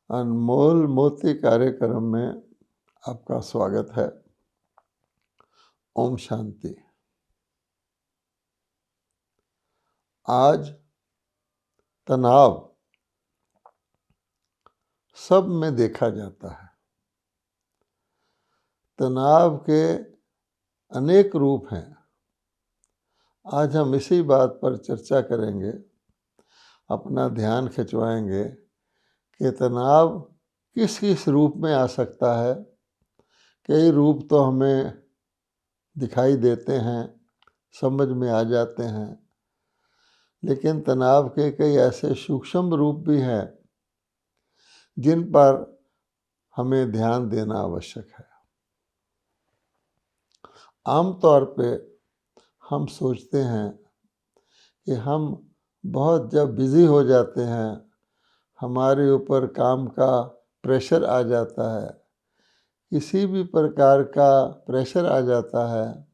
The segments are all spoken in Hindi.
अनमोल मोती कार्यक्रम में आपका स्वागत है। ओम शांति। आज तनाव सब में देखा जाता है। तनाव के अनेक रूप हैं। आज हम इसी बात पर चर्चा करेंगे, अपना ध्यान खिंचवाएंगे कि तनाव किस किस रूप में आ सकता है। कई रूप तो हमें दिखाई देते हैं, समझ में आ जाते हैं, लेकिन तनाव के कई ऐसे सूक्ष्म रूप भी हैं जिन पर हमें ध्यान देना आवश्यक है। आमतौर पे हम सोचते हैं कि हम बहुत जब बिज़ी हो जाते हैं, हमारे ऊपर काम का प्रेशर आ जाता है, किसी भी प्रकार का प्रेशर आ जाता है,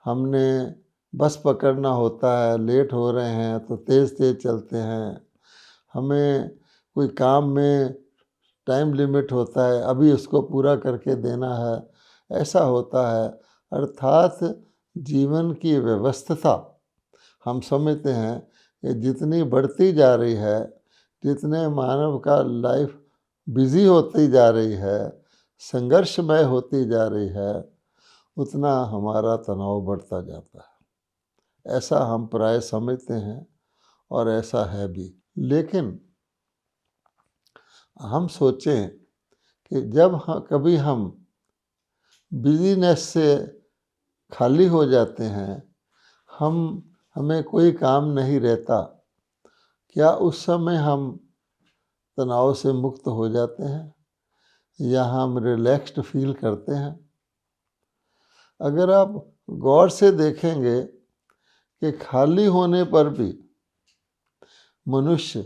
हमने बस पकड़ना होता है, लेट हो रहे हैं तो तेज़ तेज़ चलते हैं, हमें कोई काम में टाइम लिमिट होता है, अभी उसको पूरा करके देना है, ऐसा होता है। अर्थात जीवन की व्यवस्था हम समझते हैं कि जितनी बढ़ती जा रही है, जितने मानव का लाइफ बिज़ी होती जा रही है, संघर्षमय होती जा रही है, उतना हमारा तनाव बढ़ता जाता है। ऐसा हम प्राय समझते हैं और ऐसा है भी। लेकिन हम सोचें कि जब कभी हम बिज़ीनेस से खाली हो जाते हैं, हमें कोई काम नहीं रहता, क्या उस समय हम तनाव से मुक्त हो जाते हैं या हम रिलैक्स्ड फील करते हैं? अगर आप गौर से देखेंगे कि खाली होने पर भी मनुष्य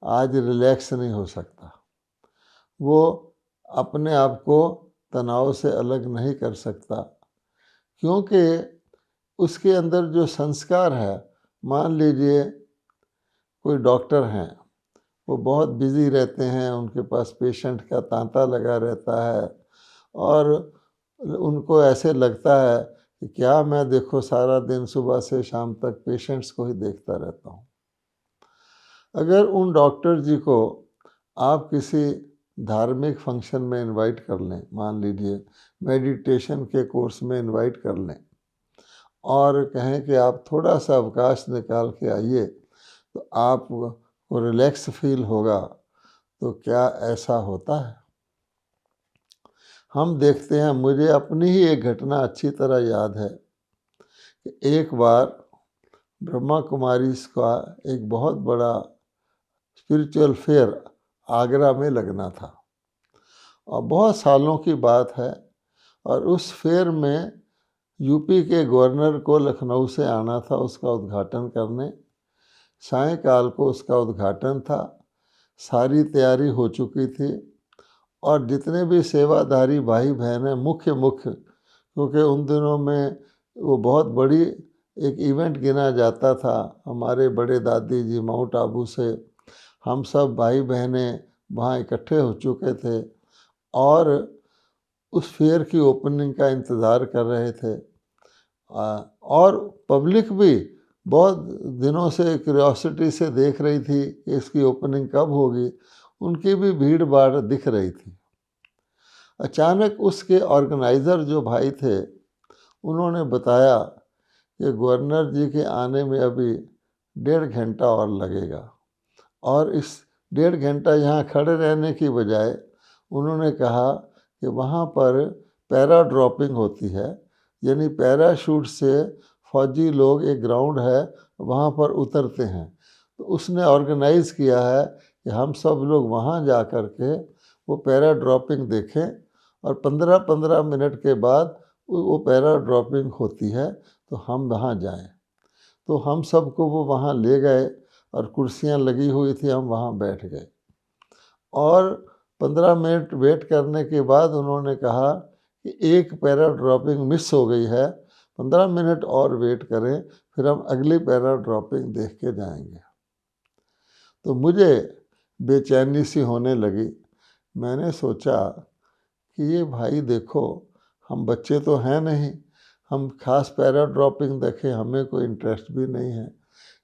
आज रिलैक्स नहीं हो सकता, वो अपने आप को तनाव से अलग नहीं कर सकता, क्योंकि उसके अंदर जो संस्कार है, मान लीजिए कोई डॉक्टर हैं, वो बहुत बिज़ी रहते हैं, उनके पास पेशेंट का तांता लगा रहता है और उनको ऐसे लगता है कि क्या मैं देखो सारा दिन सुबह से शाम तक पेशेंट्स को ही देखता रहता हूँ। अगर उन डॉक्टर जी को आप किसी धार्मिक फंक्शन में इनवाइट कर लें, मान लीजिए मेडिटेशन के कोर्स में इनवाइट कर लें और कहें कि आप थोड़ा सा अवकाश निकाल के आइए तो आपको रिलैक्स फील होगा, तो क्या ऐसा होता है? हम देखते हैं, मुझे अपनी ही एक घटना अच्छी तरह याद है कि एक बार ब्रह्मा कुमारी का एक बहुत बड़ा स्पिरिचुअल फेयर आगरा में लगना था और बहुत सालों की बात है। और उस फेयर में यूपी के गवर्नर को लखनऊ से आना था उसका उद्घाटन करने। सायंकाल को उसका उद्घाटन था, सारी तैयारी हो चुकी थी और जितने भी सेवाधारी भाई बहन हैं, मुख्य क्योंकि उन दिनों में वो बहुत बड़ी एक इवेंट गिना जाता था। हमारे बड़े दादी जी माउंट आबू से हम सब भाई बहनें वहाँ इकट्ठे हो चुके थे और उस फेयर की ओपनिंग का इंतज़ार कर रहे थे। और पब्लिक भी बहुत दिनों से क्यूरियोसिटी से देख रही थी कि इसकी ओपनिंग कब होगी, उनकी भी भीड़ भाड़ दिख रही थी। अचानक उसके ऑर्गेनाइज़र जो भाई थे, उन्होंने बताया कि गवर्नर जी के आने में अभी 1.5 घंटा और लगेगा और इस 1.5 घंटा यहाँ खड़े रहने की बजाय उन्होंने कहा कि वहाँ पर पैरा ड्रॉपिंग होती है, यानी पैराशूट से फौजी लोग, एक ग्राउंड है वहाँ पर उतरते हैं। तो उसने ऑर्गेनाइज़ किया है कि हम सब लोग वहाँ जा कर के वो पैरा ड्रॉपिंग देखें और 15-15 मिनट के बाद वो पैरा ड्रॉपिंग होती है तो हम वहाँ जाएं। तो हम सबको वो वहाँ ले गए और कुर्सियाँ लगी हुई थी, हम वहाँ बैठ गए और 15 मिनट वेट करने के बाद उन्होंने कहा कि एक पैरा ड्रॉपिंग मिस हो गई है, 15 मिनट और वेट करें, फिर हम अगली पैरा ड्रॉपिंग देख के जाएंगे। तो मुझे बेचैनी सी होने लगी मैंने सोचा कि ये भाई देखो, हम बच्चे तो हैं नहीं, हम खास पैरा ड्रॉपिंग देखें हमें कोई इंटरेस्ट भी नहीं है।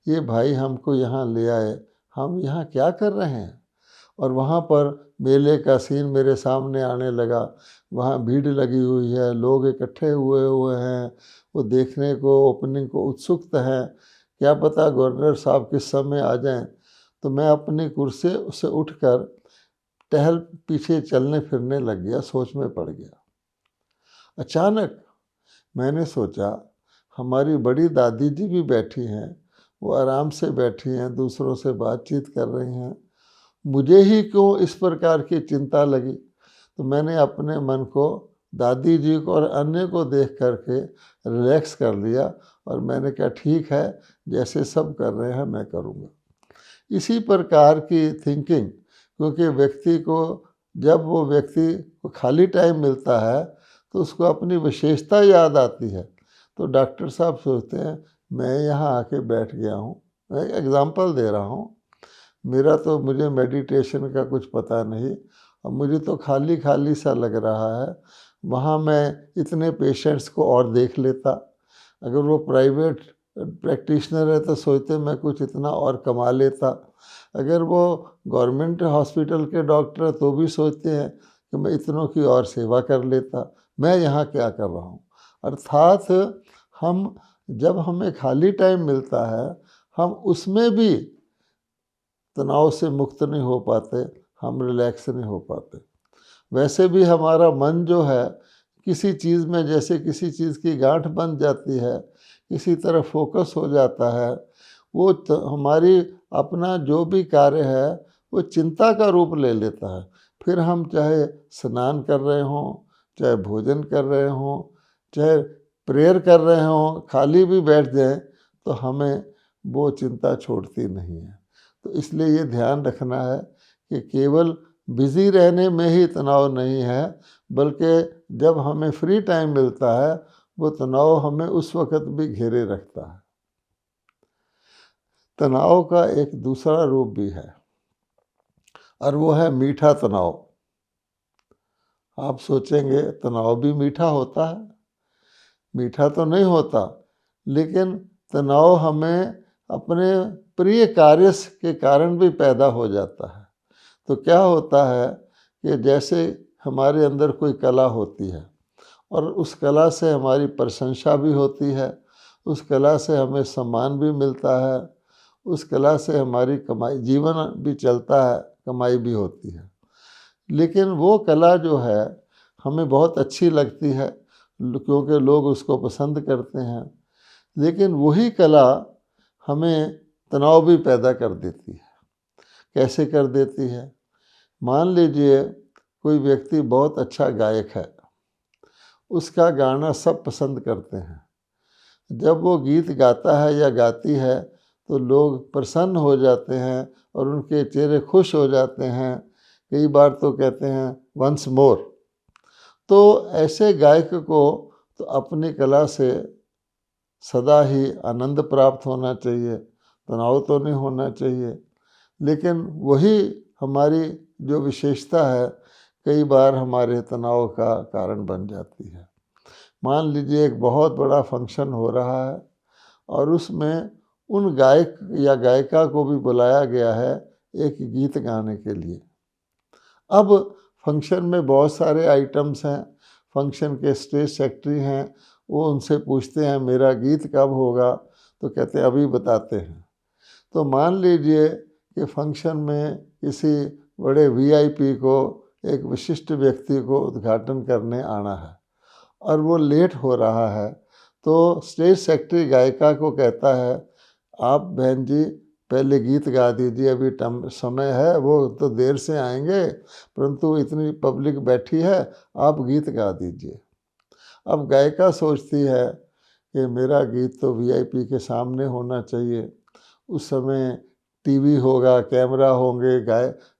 ये भाई हमको यहाँ ले आए, हम यहाँ क्या कर रहे हैं? और वहाँ पर मेले का सीन मेरे सामने आने लगा। वहाँ भीड़ लगी हुई है, लोग इकट्ठे हुए हुए हैं, वो देखने को, ओपनिंग को उत्सुक हैं। क्या पता गवर्नर साहब किस समय आ जाएं। तो मैं अपनी कुर्सी से उठकर टहल पीछे चलने फिरने लग गया, सोच में पड़ गया। अचानक मैंने सोचा हमारी बड़ी दादी जी भी बैठी हैं, वो आराम से बैठी हैं, दूसरों से बातचीत कर रही हैं, मुझे ही क्यों इस प्रकार की चिंता लगी? तो मैंने अपने मन को दादी जी को और अन्य को देख करके रिलैक्स कर लिया और मैंने कहा ठीक है, जैसे सब कर रहे हैं मैं करूँगा। इसी प्रकार की थिंकिंग, क्योंकि व्यक्ति को जब वो व्यक्ति को खाली टाइम मिलता है तो उसको अपनी विशेषता याद आती है। तो डॉक्टर साहब सोचते हैं मैं यहाँ आके बैठ गया हूँ, मैं एग्जांपल दे रहा हूँ, मुझे मेडिटेशन का कुछ पता नहीं और मुझे तो खाली खाली सा लग रहा है। वहाँ मैं इतने पेशेंट्स को और देख लेता, अगर वो प्राइवेट प्रैक्टिशनर है तो सोचते मैं कुछ इतना और कमा लेता, अगर वो गवर्नमेंट हॉस्पिटल के डॉक्टर है तो भी सोचते हैं कि मैं इतनों की और सेवा कर लेता, मैं यहाँ क्या कर रहा हूँ। अर्थात हम जब हमें खाली टाइम मिलता है हम उसमें भी तनाव से मुक्त नहीं हो पाते, हम रिलैक्स नहीं हो पाते। वैसे भी हमारा मन जो है किसी चीज़ में, जैसे किसी चीज़ की गांठ बन जाती है, किसी तरफ फोकस हो जाता है, वो हमारी अपना जो भी कार्य है वो चिंता का रूप ले लेता है। फिर हम चाहे स्नान कर रहे हों, चाहे भोजन कर रहे हों, चाहे प्रेयर कर रहे हों, खाली भी बैठ जाएं तो हमें वो चिंता छोड़ती नहीं है। तो इसलिए ये ध्यान रखना है कि केवल बिज़ी रहने में ही तनाव नहीं है, बल्कि जब हमें फ्री टाइम मिलता है वो तनाव हमें उस वक़्त भी घेरे रखता है। तनाव का एक दूसरा रूप भी है और वो है मीठा तनाव। आप सोचेंगे तनाव भी मीठा होता है? मीठा तो नहीं होता, लेकिन तनाव हमें अपने प्रिय कार्य के कारण भी पैदा हो जाता है। तो क्या होता है कि जैसे हमारे अंदर कोई कला होती है और उस कला से हमारी प्रशंसा भी होती है, उस कला से हमें सम्मान भी मिलता है, उस कला से हमारी कमाई, जीवन भी चलता है, कमाई भी होती है। लेकिन वो कला जो है हमें बहुत अच्छी लगती है क्योंकि लोग उसको पसंद करते हैं, लेकिन वही कला हमें तनाव भी पैदा कर देती है। कैसे कर देती है? मान लीजिए कोई व्यक्ति बहुत अच्छा गायक है, उसका गाना सब पसंद करते हैं, जब वो गीत गाता है या गाती है तो लोग प्रसन्न हो जाते हैं और उनके चेहरे खुश हो जाते हैं, कई बार तो कहते हैं वंस मोर। तो ऐसे गायक को तो अपनी कला से सदा ही आनंद प्राप्त होना चाहिए, तनाव तो नहीं होना चाहिए। लेकिन वही हमारी जो विशेषता है कई बार हमारे तनाव का कारण बन जाती है। मान लीजिए एक बहुत बड़ा फंक्शन हो रहा है और उसमें उन गायक या गायिका को भी बुलाया गया है एक गीत गाने के लिए। अब फंक्शन में बहुत सारे आइटम्स हैं, फंक्शन के स्टेज सेक्रेटरी हैं, वो उनसे पूछते हैं मेरा गीत कब होगा, तो कहते हैं अभी बताते हैं। तो मान लीजिए कि फंक्शन में किसी बड़े वीआईपी को, एक विशिष्ट व्यक्ति को उद्घाटन करने आना है और वो लेट हो रहा है, तो स्टेज सेक्रेटरी गायिका को कहता है आप बहन जी पहले गीत गा दीजिए, अभी समय है, वो तो देर से आएंगे, परंतु इतनी पब्लिक बैठी है, आप गीत गा दीजिए। अब गायिका सोचती है कि मेरा गीत तो वीआईपी के सामने होना चाहिए, उस समय टीवी होगा, कैमरा होंगे,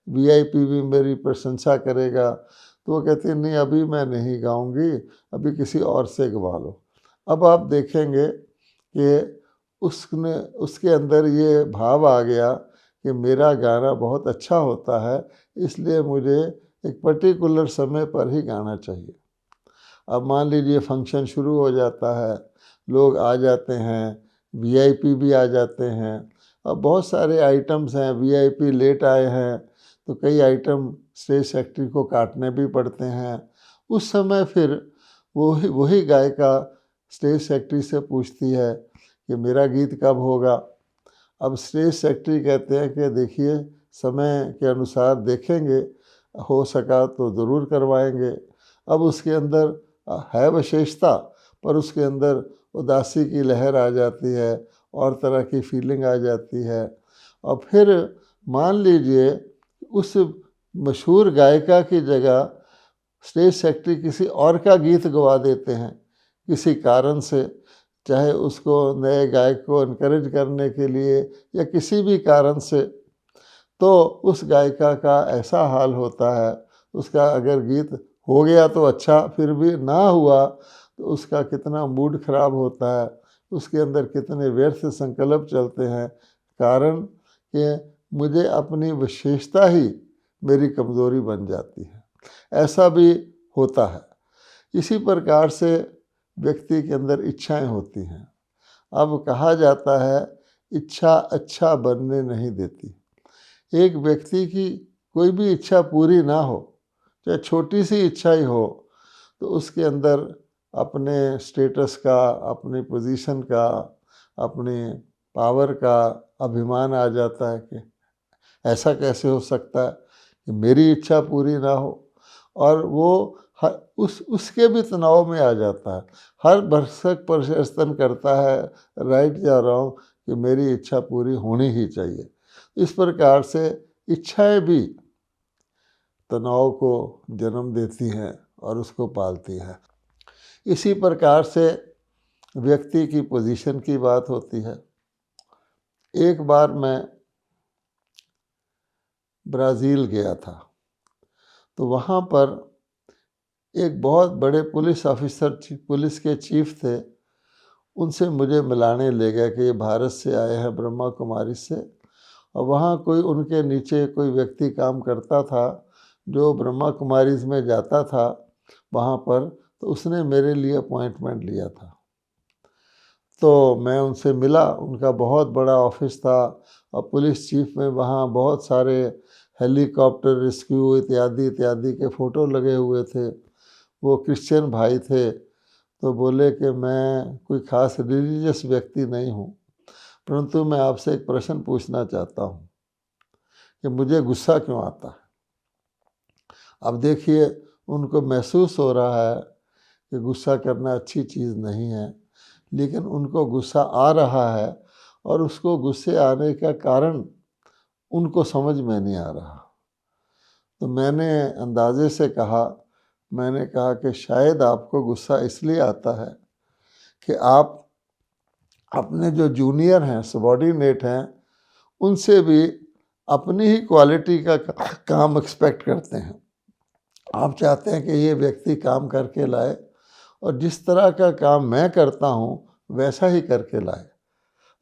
वीआईपी भी मेरी प्रशंसा करेगा। तो वो कहती है नहीं अभी मैं नहीं गाऊंगी, अभी किसी और से गवा लो। अब आप देखेंगे कि उसके अंदर ये भाव आ गया कि मेरा गाना बहुत अच्छा होता है, इसलिए मुझे एक पर्टिकुलर समय पर ही गाना चाहिए। अब मान लीजिए फंक्शन शुरू हो जाता है, लोग आ जाते हैं, वीआईपी भी आ जाते हैं, अब बहुत सारे आइटम्स हैं, वीआईपी लेट आए हैं तो कई आइटम स्टेज सेक्रेटरी को काटने भी पड़ते हैं। उस समय फिर वही गायिका स्टेज सेक्रेटरी से पूछती है कि मेरा गीत कब होगा। अब स्टेज सेक्रेटरी कहते हैं कि देखिए समय के अनुसार देखेंगे, हो सका तो ज़रूर करवाएंगे। अब उसके अंदर है विशेषता, पर उसके अंदर उदासी की लहर आ जाती है और तरह की फीलिंग आ जाती है। और फिर मान लीजिए उस मशहूर गायिका की जगह स्टेज सेक्रेटरी किसी और का गीत गवा देते हैं किसी कारण से, चाहे उसको नए गायक को इनकरेज करने के लिए या किसी भी कारण से, तो उस गायिका का ऐसा हाल होता है, उसका अगर गीत हो गया तो अच्छा, फिर भी ना हुआ तो उसका कितना मूड खराब होता है, उसके अंदर कितने व्यर्थ संकल्प चलते हैं, कारण कि मुझे अपनी विशेषता ही मेरी कमज़ोरी बन जाती है। ऐसा भी होता है। इसी प्रकार से व्यक्ति के अंदर इच्छाएं होती हैं। अब कहा जाता है इच्छा अच्छा बनने नहीं देती। एक व्यक्ति की कोई भी इच्छा पूरी ना हो, चाहे छोटी सी इच्छा ही हो, तो उसके अंदर अपने स्टेटस का, अपनी पोजीशन का, अपनी पावर का अभिमान आ जाता है कि ऐसा कैसे हो सकता है कि मेरी इच्छा पूरी ना हो। और वो उसके भी तनाव में आ जाता है, हर भरसक प्रशस्तन करता है, राइट या रॉन्ग, कि मेरी इच्छा पूरी होनी ही चाहिए। इस प्रकार से इच्छाएं भी तनाव को जन्म देती हैं और उसको पालती हैं। इसी प्रकार से व्यक्ति की पोजीशन की बात होती है। एक बार मैं ब्राज़ील गया था, तो वहाँ पर एक बहुत बड़े पुलिस ऑफिसर, पुलिस के चीफ थे, उनसे मुझे मिलाने ले गया कि ये भारत से आए हैं, ब्रह्मा कुमारी से। और वहाँ कोई उनके नीचे कोई व्यक्ति काम करता था जो ब्रह्मा कुमारीज में जाता था वहाँ पर, तो उसने मेरे लिए अपॉइंटमेंट लिया था। तो मैं उनसे मिला, उनका बहुत बड़ा ऑफिस था और पुलिस चीफ में वहाँ बहुत सारे हेलीकॉप्टर रेस्क्यू इत्यादि इत्यादि के फ़ोटो लगे हुए थे। वो क्रिश्चियन भाई थे, तो बोले कि मैं कोई ख़ास रिलीजियस व्यक्ति नहीं हूँ, परंतु मैं आपसे एक प्रश्न पूछना चाहता हूँ कि मुझे गुस्सा क्यों आता है। अब देखिए, उनको महसूस हो रहा है कि गुस्सा करना अच्छी चीज़ नहीं है, लेकिन उनको गुस्सा आ रहा है और उसको गुस्से आने का कारण उनको समझ में नहीं आ रहा। तो मैंने अंदाजे से कहा, मैंने कहा कि शायद आपको गुस्सा इसलिए आता है कि आप अपने जो जूनियर हैं, सबॉर्डिनेट हैं, उनसे भी अपनी ही क्वालिटी का काम एक्सपेक्ट करते हैं। आप चाहते हैं कि ये व्यक्ति काम करके लाए और जिस तरह का काम मैं करता हूँ वैसा ही करके लाए।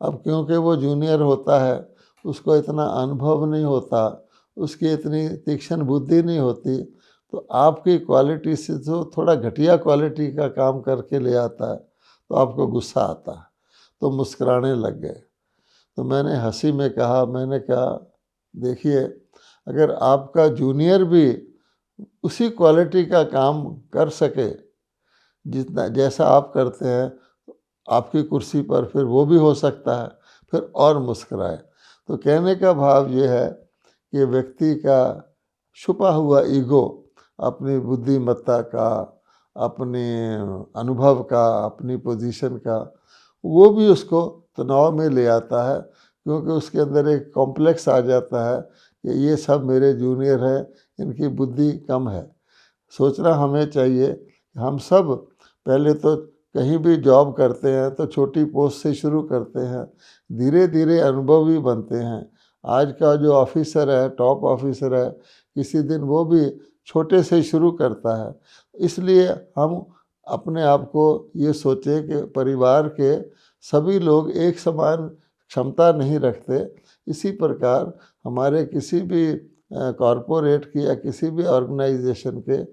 अब क्योंकि वो जूनियर होता है, उसको इतना अनुभव नहीं होता, उसकी इतनी तीक्ष्ण बुद्धि नहीं होती, तो आपकी क्वालिटी से जो थोड़ा घटिया क्वालिटी का काम करके ले आता है तो आपको गुस्सा आता है। तो मुस्कुराने लग गए। तो मैंने हंसी में कहा, मैंने कहा देखिए, अगर आपका जूनियर भी उसी क्वालिटी का काम कर सके जितना जैसा आप करते हैं, आपकी कुर्सी पर फिर वो भी हो सकता है। फिर और मुस्कुराए। तो कहने का भाव ये है कि व्यक्ति का छुपा हुआ ईगो अपनी बुद्धिमत्ता का, अपने अनुभव का, अपनी पोजीशन का, वो भी उसको तनाव में ले आता है, क्योंकि उसके अंदर एक कॉम्प्लेक्स आ जाता है कि ये सब मेरे जूनियर हैं, इनकी बुद्धि कम है। सोचना हमें चाहिए, हम सब पहले तो कहीं भी जॉब करते हैं तो छोटी पोस्ट से शुरू करते हैं, धीरे धीरे अनुभवी बनते हैं। आज का जो ऑफिसर है, टॉप ऑफिसर है, किसी दिन वो भी छोटे से शुरू करता है। इसलिए हम अपने आप को ये सोचें कि परिवार के सभी लोग एक समान क्षमता नहीं रखते। इसी प्रकार हमारे किसी भी कॉरपोरेट की या किसी भी ऑर्गेनाइजेशन के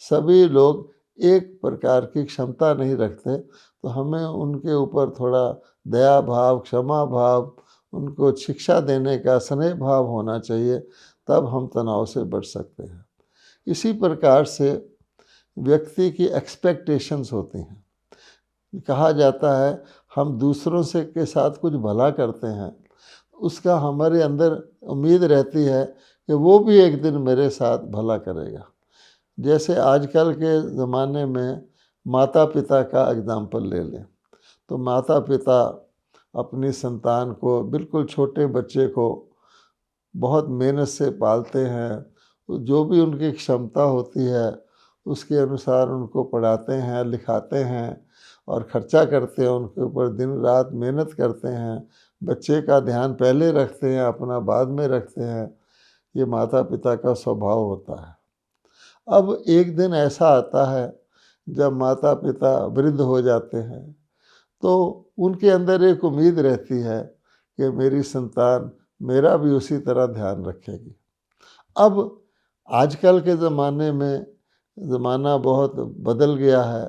सभी लोग एक प्रकार की क्षमता नहीं रखते, तो हमें उनके ऊपर थोड़ा दया भाव, क्षमा भाव, उनको शिक्षा देने का स्नेह भाव होना चाहिए, तब हम तनाव से बच सकते हैं। इसी प्रकार से व्यक्ति की एक्सपेक्टेशंस होती हैं। कहा जाता है हम दूसरों से के साथ कुछ भला करते हैं, उसका हमारे अंदर उम्मीद रहती है कि वो भी एक दिन मेरे साथ भला करेगा। जैसे आजकल के ज़माने में माता पिता का एग्ज़ाम्पल ले लें, तो माता पिता अपनी संतान को, बिल्कुल छोटे बच्चे को बहुत मेहनत से पालते हैं। जो भी उनकी क्षमता होती है उसके अनुसार उनको पढ़ाते हैं, लिखाते हैं और ख़र्चा करते हैं, उनके ऊपर दिन रात मेहनत करते हैं। बच्चे का ध्यान पहले रखते हैं, अपना बाद में रखते हैं। ये माता पिता का स्वभाव होता है। अब एक दिन ऐसा आता है जब माता पिता वृद्ध हो जाते हैं, तो उनके अंदर एक उम्मीद रहती है कि मेरी संतान मेरा भी उसी तरह ध्यान रखेगी। अब आजकल के ज़माने में ज़माना बहुत बदल गया है,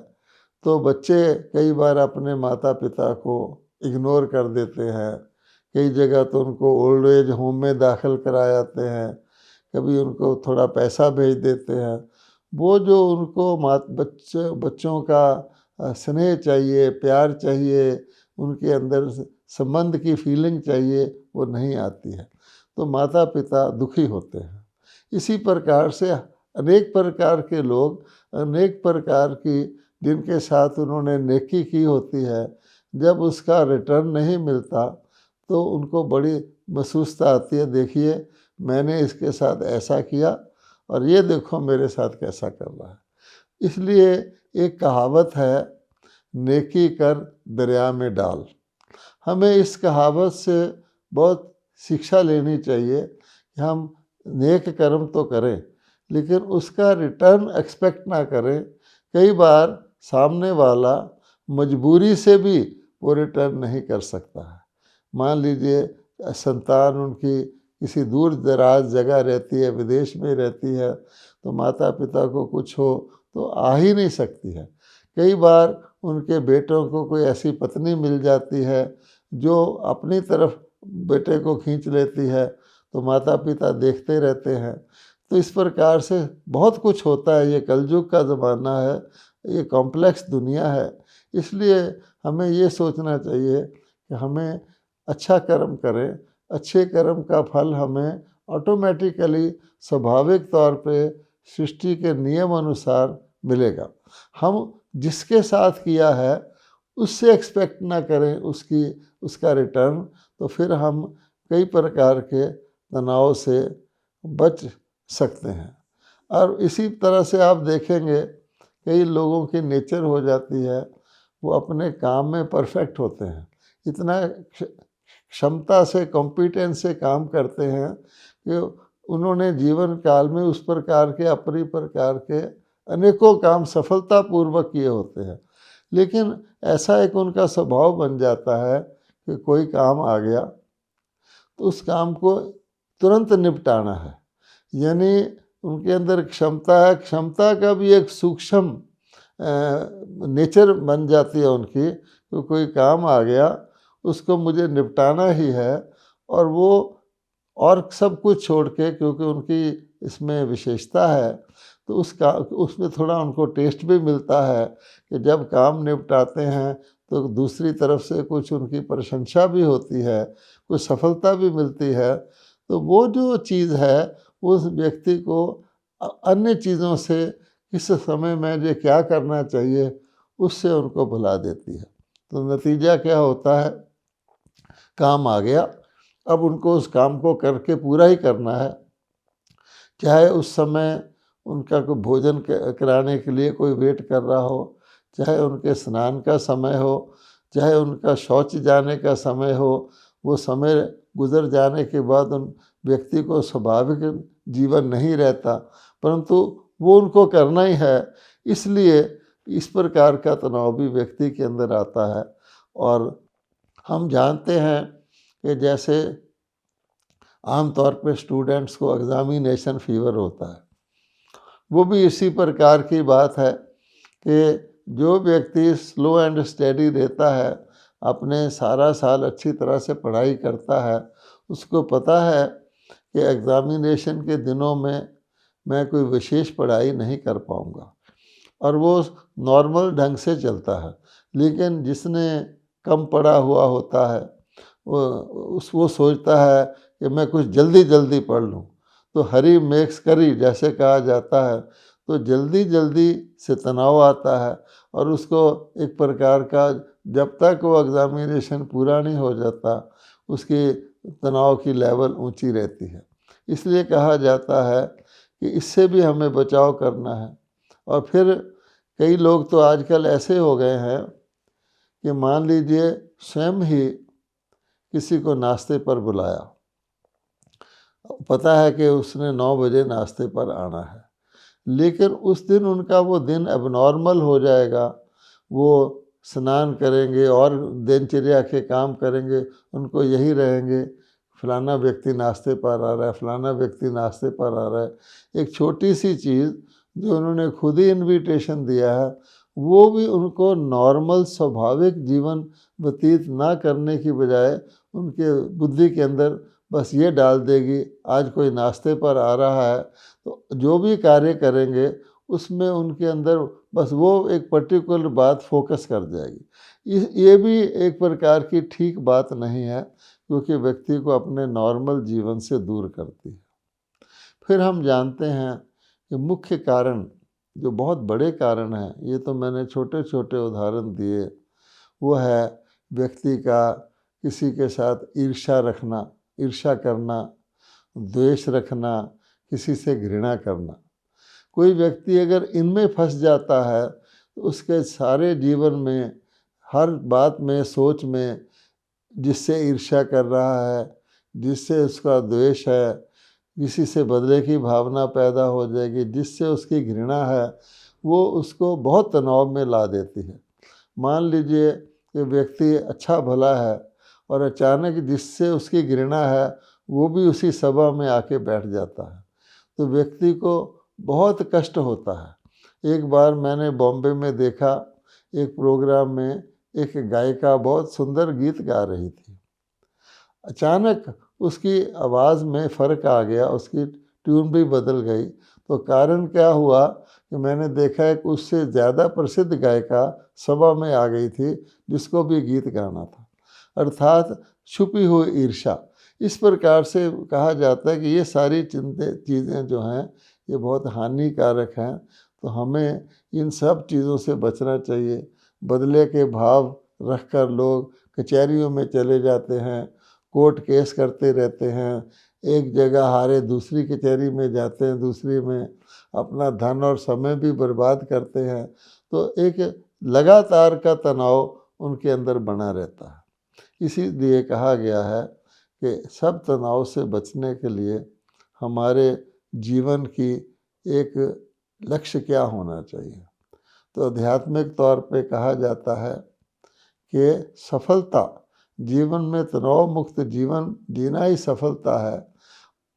तो बच्चे कई बार अपने माता पिता को इग्नोर कर देते हैं। कई जगह तो उनको ओल्ड एज होम में दाखिल करा जाते हैं, कभी उनको थोड़ा पैसा भेज देते हैं। वो जो उनको बच्चों का स्नेह चाहिए, प्यार चाहिए, उनके अंदर संबंध की फीलिंग चाहिए, वो नहीं आती है, तो माता पिता दुखी होते हैं। इसी प्रकार से अनेक प्रकार के लोग, अनेक प्रकार की जिनके साथ उन्होंने नेकी की होती है, जब उसका रिटर्न नहीं मिलता तो उनको बड़ी महसूसता आती है, देखिए मैंने इसके साथ ऐसा किया और ये देखो मेरे साथ कैसा कर रहा है। इसलिए एक कहावत है, नेकी कर दरिया में डाल। हमें इस कहावत से बहुत शिक्षा लेनी चाहिए कि हम नेक कर्म तो करें, लेकिन उसका रिटर्न एक्सपेक्ट ना करें। कई बार सामने वाला मजबूरी से भी वो रिटर्न नहीं कर सकता है। मान लीजिए संतान उनकी किसी दूर दराज जगह रहती है, विदेश में रहती है, तो माता पिता को कुछ हो तो आ ही नहीं सकती है। कई बार उनके बेटों को कोई ऐसी पत्नी मिल जाती है जो अपनी तरफ बेटे को खींच लेती है, तो माता पिता देखते रहते हैं। तो इस प्रकार से बहुत कुछ होता है। ये कलयुग का ज़माना है, ये कॉम्प्लेक्स दुनिया है। इसलिए हमें ये सोचना चाहिए कि हमें अच्छा कर्म करें, अच्छे कर्म का फल हमें ऑटोमेटिकली स्वाभाविक तौर पे सृष्टि के नियम अनुसार मिलेगा। हम जिसके साथ किया है उससे एक्सपेक्ट ना करें उसका रिटर्न, तो फिर हम कई प्रकार के तनाव से बच सकते हैं। और इसी तरह से आप देखेंगे कई लोगों की नेचर हो जाती है, वो अपने काम में परफेक्ट होते हैं, इतना क्षमता से, कॉम्पिटेंस से काम करते हैं कि उन्होंने जीवन काल में उस प्रकार के अपनी प्रकार के अनेकों काम सफलतापूर्वक किए होते हैं। लेकिन ऐसा एक उनका स्वभाव बन जाता है कि कोई काम आ गया तो उस काम को तुरंत निपटाना है। यानी उनके अंदर क्षमता है, क्षमता का भी एक सूक्ष्म नेचर बन जाती है उनकी, तो कोई काम आ गया उसको मुझे निपटाना ही है। और वो और सब कुछ छोड़ के, क्योंकि उनकी इसमें विशेषता है, तो उसमें थोड़ा उनको टेस्ट भी मिलता है कि जब काम निपटाते हैं तो दूसरी तरफ से कुछ उनकी प्रशंसा भी होती है, कुछ सफलता भी मिलती है। तो वो जो चीज़ है उस व्यक्ति को अन्य चीज़ों से किस समय में जो क्या करना चाहिए उससे उनको भुला देती है। तो नतीजा क्या होता है, काम आ गया, अब उनको उस काम को करके पूरा ही करना है। चाहे उस समय उनका कोई भोजन कराने के लिए कोई वेट कर रहा हो, चाहे उनके स्नान का समय हो, चाहे उनका शौच जाने का समय हो, वो समय गुजर जाने के बाद उन व्यक्ति को स्वाभाविक जीवन नहीं रहता, परंतु वो उनको करना ही है। इसलिए इस प्रकार का तनाव भी व्यक्ति के अंदर आता है। और हम जानते हैं कि जैसे आमतौर पे स्टूडेंट्स को एग्ज़ामिनेशन फीवर होता है। वो भी इसी प्रकार की बात है कि जो व्यक्ति स्लो एंड स्टेडी रहता है, अपने सारा साल अच्छी तरह से पढ़ाई करता है, उसको पता है कि एग्ज़ामिनेशन के दिनों में मैं कोई विशेष पढ़ाई नहीं कर पाऊँगा, और वो नॉर्मल ढंग से चलता है। लेकिन जिसने कम पढ़ा हुआ होता है, वो सोचता है कि मैं कुछ जल्दी जल्दी पढ़ लूँ, तो हरी मेक्स करी जैसे कहा जाता है, तो जल्दी जल्दी से तनाव आता है, और उसको एक प्रकार का, जब तक वो एग्ज़ामिनेशन पूरा नहीं हो जाता, उसकी तनाव की लेवल ऊंची रहती है। इसलिए कहा जाता है कि इससे भी हमें बचाव करना है। और फिर कई लोग तो आजकल ऐसे हो गए हैं कि मान लीजिए स्वयं ही किसी को नाश्ते पर बुलाया, पता है कि उसने 9 बजे नाश्ते पर आना है, लेकिन उस दिन उनका वो दिन एबनॉर्मल हो जाएगा। वो स्नान करेंगे और दिनचर्या के काम करेंगे, उनको यही रहेंगे, फलाना व्यक्ति नाश्ते पर आ रहा है, फलाना व्यक्ति नाश्ते पर आ रहा है। एक छोटी सी चीज़ जो उन्होंने खुद ही इनविटेशन दिया है, वो भी उनको नॉर्मल स्वाभाविक जीवन व्यतीत ना करने की बजाय उनके बुद्धि के अंदर बस ये डाल देगी, आज कोई नाश्ते पर आ रहा है, तो जो भी कार्य करेंगे उसमें उनके अंदर बस वो एक पर्टिकुलर बात फोकस कर जाएगी। ये भी एक प्रकार की ठीक बात नहीं है, क्योंकि व्यक्ति को अपने नॉर्मल जीवन से दूर करती है। फिर हम जानते हैं कि मुख्य कारण, जो बहुत बड़े कारण हैं, ये तो मैंने छोटे छोटे उदाहरण दिए, वो है व्यक्ति का किसी के साथ ईर्ष्या करना, द्वेष रखना, किसी से घृणा करना। कोई व्यक्ति अगर इनमें फंस जाता है तो उसके सारे जीवन में, हर बात में, सोच में, जिससे ईर्ष्या कर रहा है, जिससे उसका द्वेष है, किसी से बदले की भावना पैदा हो जाएगी, जिससे उसकी घृणा है, वो उसको बहुत तनाव में ला देती है। मान लीजिए कि व्यक्ति अच्छा भला है और अचानक जिससे उसकी घृणा है वो भी उसी सभा में आके बैठ जाता है, तो व्यक्ति को बहुत कष्ट होता है। एक बार मैंने बॉम्बे में देखा, एक प्रोग्राम में एक गायिका बहुत सुंदर गीत गा रही थी। अचानक उसकी आवाज़ में फ़र्क आ गया, उसकी ट्यून भी बदल गई। तो कारण क्या हुआ कि मैंने देखा है कि उससे ज़्यादा प्रसिद्ध गायिका सभा में आ गई थी, जिसको भी गीत गाना था, अर्थात छुपी हुई ईर्ष्या। इस प्रकार से कहा जाता है कि ये सारी चीज़ें जो हैं ये बहुत हानिकारक हैं, तो हमें इन सब चीज़ों से बचना चाहिए। बदले के भाव रखकर लोग कचहरियों में चले जाते हैं, कोर्ट केस करते रहते हैं, एक जगह हारे दूसरी कचहरी में जाते हैं, दूसरी में अपना धन और समय भी बर्बाद करते हैं। तो एक लगातार का तनाव उनके अंदर बना रहता है। इसीलिए कहा गया है कि सब तनाव से बचने के लिए हमारे जीवन की एक लक्ष्य क्या होना चाहिए। तो आध्यात्मिक तौर पे कहा जाता है कि सफलता, जीवन में तनाव मुक्त जीवन जीना ही सफलता है।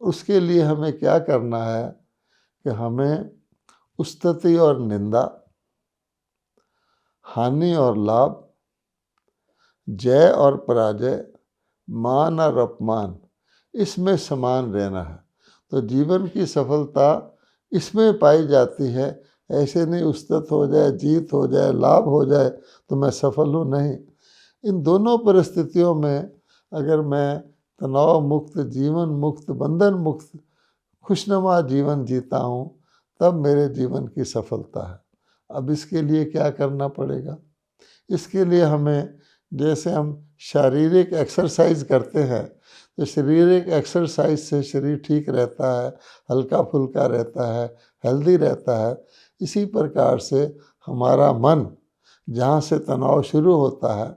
उसके लिए हमें क्या करना है कि हमें स्तुति और निंदा, हानि और लाभ, जय और पराजय, मान और अपमान, इसमें समान रहना है। तो जीवन की सफलता इसमें पाई जाती है। ऐसे नहीं स्तुत हो जाए, जीत हो जाए, लाभ हो जाए तो मैं सफल हूँ, नहीं। इन दोनों परिस्थितियों में अगर मैं तनाव मुक्त, जीवन मुक्त, बंधन मुक्त, खुशनुमा जीवन जीता हूँ, तब मेरे जीवन की सफलता है। अब इसके लिए क्या करना पड़ेगा? इसके लिए हमें, जैसे हम शारीरिक एक्सरसाइज करते हैं, तो शारीरिक एक्सरसाइज से शरीर ठीक रहता है, हल्का फुल्का रहता है, हेल्दी रहता है। इसी प्रकार से हमारा मन, जहाँ से तनाव शुरू होता है,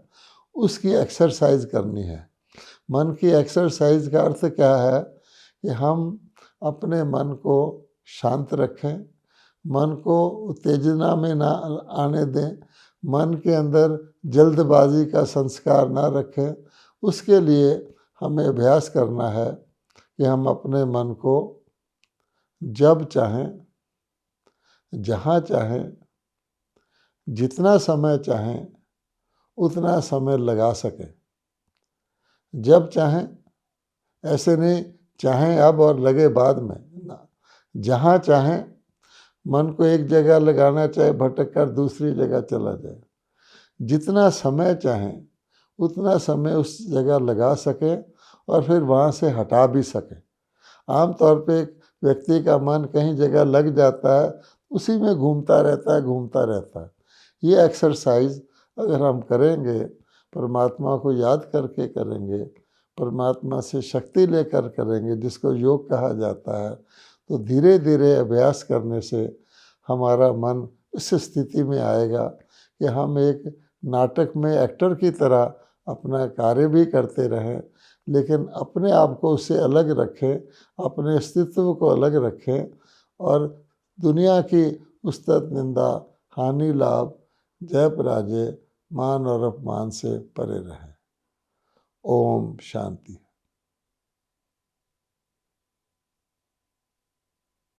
उसकी एक्सरसाइज करनी है। मन की एक्सरसाइज का अर्थ क्या है कि हम अपने मन को शांत रखें, मन को उत्तेजना में ना आने दें, मन के अंदर जल्दबाजी का संस्कार ना रखें। उसके लिए हमें अभ्यास करना है कि हम अपने मन को जब चाहें, जहाँ चाहें, जितना समय चाहें उतना समय लगा सकें। जब चाहें, ऐसे नहीं चाहें अब और लगे बाद में ना, जहाँ चाहें मन को एक जगह लगाना चाहे भटक कर दूसरी जगह चला जाए। जितना समय चाहें उतना समय उस जगह लगा सके और फिर वहाँ से हटा भी सके। आमतौर पे एक व्यक्ति का मन कहीं जगह लग जाता है, उसी में घूमता रहता है। ये एक्सरसाइज अगर हम करेंगे, परमात्मा को याद करके करेंगे, परमात्मा से शक्ति लेकर करेंगे, जिसको योग कहा जाता है, तो धीरे धीरे अभ्यास करने से हमारा मन इस स्थिति में आएगा कि हम एक नाटक में एक्टर की तरह अपना कार्य भी करते रहें, लेकिन अपने आप को उससे अलग रखें, अपने अस्तित्व को अलग रखें और दुनिया की उस्तत, निंदा, हानि, लाभ, जय पराजय, मान और अपमान से परे रहें। ओम शांति।